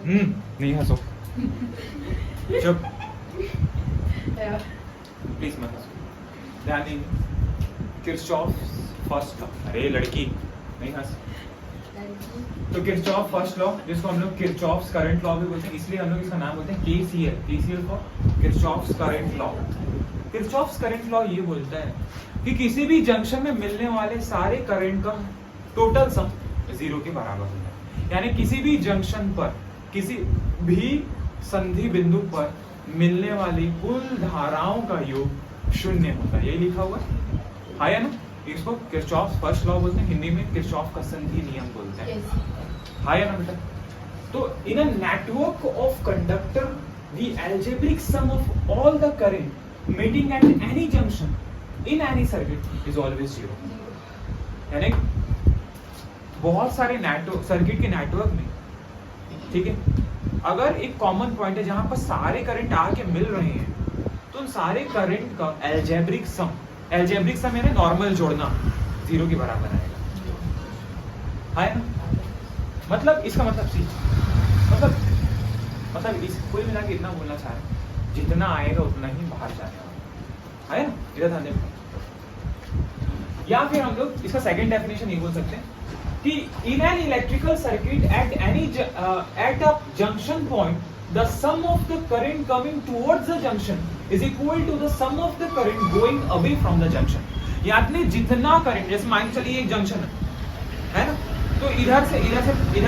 नहीं हंसो, चुप, प्लीज मत हंसो। ध्यान दीजिए, किरचॉफ फर्स्ट लॉ, अरे लड़की नहीं हंस। तो किरचॉफ फर्स्ट लॉ, जिसको हम लोग किरचॉफ्स करंट लॉ भी बोलते हैं, इसलिए हम लोग इसका नाम बोलते हैं KCL, KCL for Kirchhoff's current law. Kirchhoff's current law ये बोलता है कि किसी भी जंक्शन में मिलने वाले सारे करंट का टोटल सम 0 के बराबर होता है। यानी किसी भी जंक्शन पर, किसी भी संधि बिंदु पर मिलने वाली कुल धाराओं का योग 0 होता है। यही लिखा हुआ है या ना? इसको किरचॉफ फर्स्ट लॉ बोलते हैं, हिंदी में किरचॉफ का संधि नियम बोलते हैं। हाँ या ना बेटा? तो in a network of conductor the algebraic sum of all the current meeting at any junction in any circuit is always 0। यानी बहुत सारे सर्किट के नेटवर्क में, ठीक है, अगर एक कॉमन पॉइंट है जहां पर सारे करंट आके मिल रहे हैं, तो उन सारे करंट का अलजेब्रिक सम यानी नॉर्मल जोड़ना 0 के बराबर आएगा। है ना? मतलब इसका मतलब सी, मतलब इस कोई मिला के इतना बोलना चाह रहे, जितना आएगा उतना ही बाहर जाने वाला है ना? इधर ध्यान दें। या फिर हम लोग इसका सेकंड डेफिनेशन ये बोल सकते हैं कि in an electrical circuit at a junction point the sum of the current coming towards the junction is equal to the sum of the current going away from the junction। यानी जितना current, जैसे मान चलिए एक junction है ना, तो इधर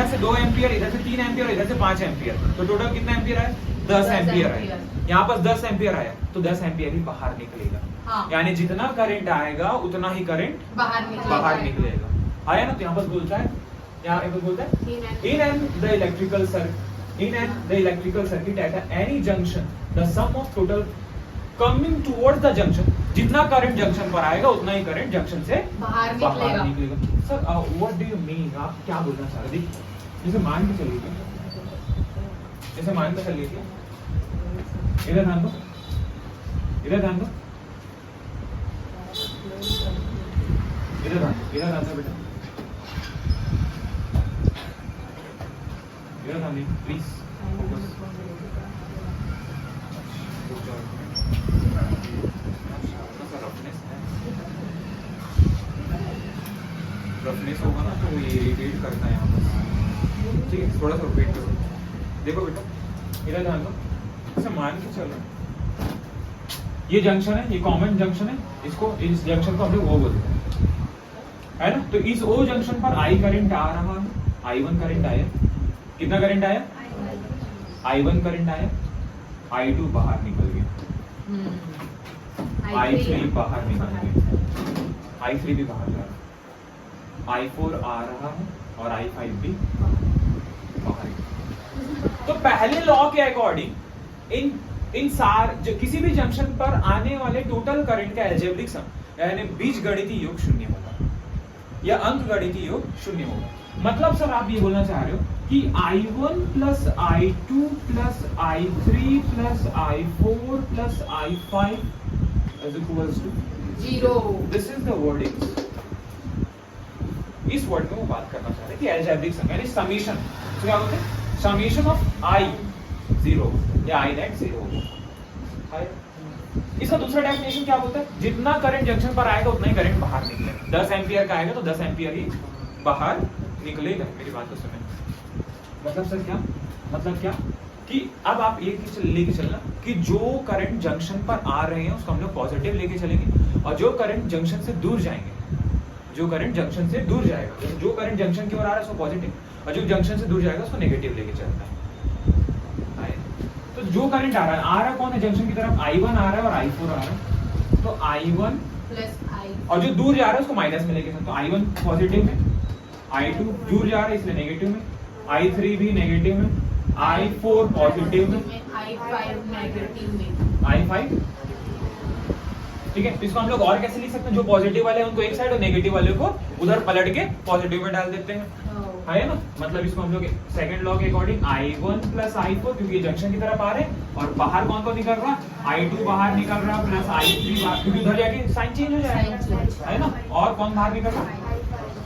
से 2 एम्पियर, इधर से 3 एम्पियर, इधर से 5 एम्पियर, तो टोटल कितना एम्पियर आया? 10 एम्पियर आया। यहाँ पर 10 एम्पियर आया तो 10 एम्पियर ही बाहर निकलेगा। हाँ। यानी जितना करंट आएगा उतना ही करंट बाहर निकलेगा। आया ना? तो यहाँ पर बोलता है, यहाँ पर बोलता है in the electrical circuit at any junction the sum of total coming towards the junction, जितना करंट जंक्शन पर आएगा उतना ही करंट जंक्शन से बाहर निकलेगा। Sir what do you mean? आप क्या बोलना चाह रहे हैं? जैसे मान के चलिए, इधर ध्यान दो, इधर ध्यान दो बेटा, प्लीज रफनेस होगा ना तो ये इरिटेट करता है यहाँ पर। ठीक है, थोड़ा सा वेट करो। देखो बेटा, इधर ध्यान दो, ऐसे मान के चलो, ये जंक्शन है, ये कॉमन जंक्शन है, इसको, इस जंक्शन को हम लोग O बोलते हैं, है ना? तो इस O जंक्शन पर I करंट आ रहा है, I1 करंट आया। कितना करंट आया? I1 करंट आया, I2 बाहर निकल गया, I3 बाहर निकल गया, I3 भी बाहर जा रहा है, I4 आ रहा है और I5 भी बाहर। तो पहले लॉ के अकॉर्डिंग इन जो किसी भी जंक्शन पर आने वाले टोटल करंट का अलजेब्रिक सम यानी बीजगणितीय योग 0 होगा या अंकगणितीय योग 0 होगा। मतलब सर आप ये बोलना चाह रहे हो कि I1 plus I2 plus I3 plus I4 plus I5 is equals to 0। This is the wording। इस वर्ड में वो बात करना चाह रहे हैं कि अलजेब्रिक सम यानी समेशन, तो क्या बोलते हैं? समेशन ऑफ I 0 या I नेट 0। इसका दूसरा डेफिनेशन क्या बोलता है? जितना करंट जंक्शन पर आएगा उतना ही करंट बाहर निकलेगा। 10 एम्पियर का आएगा तो 10 एम्पियर ही बाहर निकलेगा। मेरी बात तो समझ। मतलब सर क्या? मतलब क्या कि अब आप ये लेके चलना कि जो करंट जंक्शन पर आ रहे हैं उसको हम लोग पॉजिटिव लेके चलेंगे, और जो करंट जंक्शन से दूर जाएंगे, जो करंट जंक्शन से दूर जाएगा, जो करंट जंक्शन की ओर आ रहा है उसको पॉजिटिव, और जो जंक्शन से दूर जाएगा उसको नेगेटिव लेके चलना है। तो जो करंट आ रहा है कौन है? जंक्शन की तरफ I1 आ रहा है और I4 आ रहा है, तो I1 प्लस I, और जो दूर जा रहा है उसको माइनस में लेके चलना, तो I1 पॉजिटिव में, I2 दूर जा रहा है इसलिए नेगेटिव में, I3 भी नेगेटिव में, I4 पॉजिटिव में, I5 नेगेटिव में, I5। ठीक है, इसको हम लोग और कैसे लिख सकते हैं? जो पॉजिटिव वाले हैं उनको एक साइड और नेगेटिव वाले को उधर पलट के पॉजिटिव में डाल देते हैं, है ना? मतलब इसको हम लोग सेकंड लॉ के अकॉर्डिंग I1 प्लस I4, क्योंकि ये जंक्शन की तरफ आ रहे हैं और बाहर कौन कौन निकल रहा है? I2 बाहर निकल रहा है प्लस I3 बाहर, क्योंकि उधर जाके साइन चेंज हो जाएगा, है ना? और कौन बाहर निकल रहा है?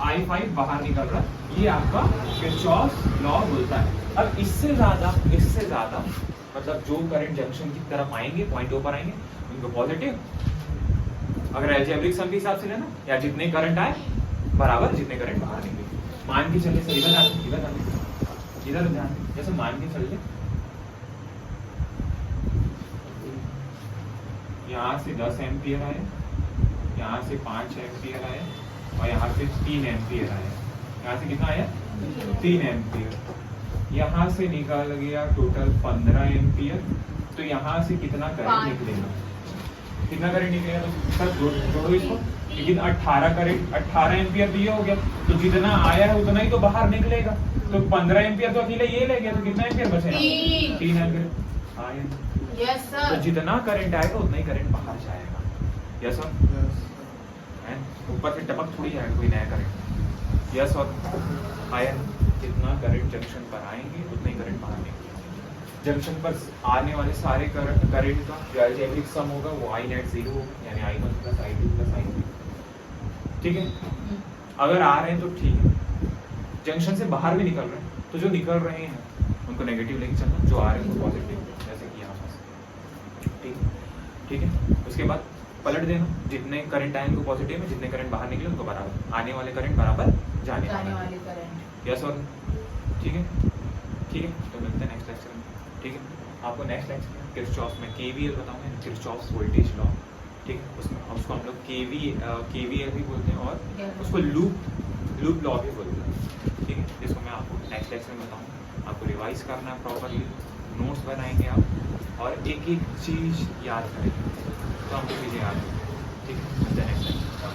I5 बाहर निकल रहा है, ये आपका किरचॉफ लॉ बोलता है। अब इससे ज्यादा मतलब जो करंट जंक्शन की तरफ आएंगे, पॉइंट O पर आएंगे, उनको पॉजिटिव। अगर अलजेब्रिक सम के हिसाब से लेना, या जितने करंट आए बराबर जितने करंट बाहर निकले। मान के चलिए सर इधर ध्यान, जैसे मान के चलिए यहाँ से 10 एम्पियर आए, यहाँ से 5 एम्पियर आए, और यहाँ से 3 एम्पियर आए। यहाँ से कितना आया? 3 एम्पियर। यहाँ से निकाल गया टोटल 15 एम्पियर। तो यहाँ से कितना करंट निकलेगा? कितना करंट निकलेगा? तो सर जोड़ो इसको, लेकिन 18 एम्पियर तो ये हो गया, तो जितना आया है उतना ही तो बाहर निकलेगा। तो 15 एम्पियर तो अकेले ये ले गया, तो कितना एम्पियर बचेगा? 3 एम्पियर आया। Yes sir. तो जितना करंट आएगा उतना ही करंट बाहर जाएगा। Yes sir. ऊपर से टपक थोड़ी जाएगा कोई नया करंट। यस और आया, जितना करंट जंक्शन पर आएंगे उतना ही करंट बाहर निकलेगा। जंक्शन पर आने वाले सारे करंट का जो अलजेब्रिक सम होगा वो I नेट 0 होगा, यानी I1 plus I2 plus I3। ठीक है, अगर आ रहे हैं तो ठीक है, जंक्शन से बाहर भी निकल रहे हैं तो जो निकल रहे हैं उनको नेगेटिव लेके चलना, जो आ रहे हैं वो पॉजिटिव, जैसे कि यहाँ पर। ठीक है, उसके बाद पलट देना, जितने करंट आए उनको पॉजिटिव में, जितने करंट बाहर निकले उनको बराबर, आने वाले करंट बराबर जाने वाले करंट। यस और ठीक है। तो मिलते हैं नेक्स्ट लेक्चर में। ठीक है, आपको नेक्स्ट लेक्चर में किरचॉफ में KVL बताऊंगा, किरचॉफ्स वोल्टेज लॉ। ठीक है, उसको हम लोग KVL भी बोलते हैं और उसको लूप लॉ भी बोलते हैं। ठीक है, जिसको मैं आपको नेक्स्ट लेक्चर में बताऊंगा। आपको रिवाइज करना है प्रॉपरली, नोट्स बनाएंगे आप, और एक एक चीज़ याद करेंगे तो हमको चीज़ें याद हैं। ठीक है, मिलते हैं नेक्स्ट लेक्चर।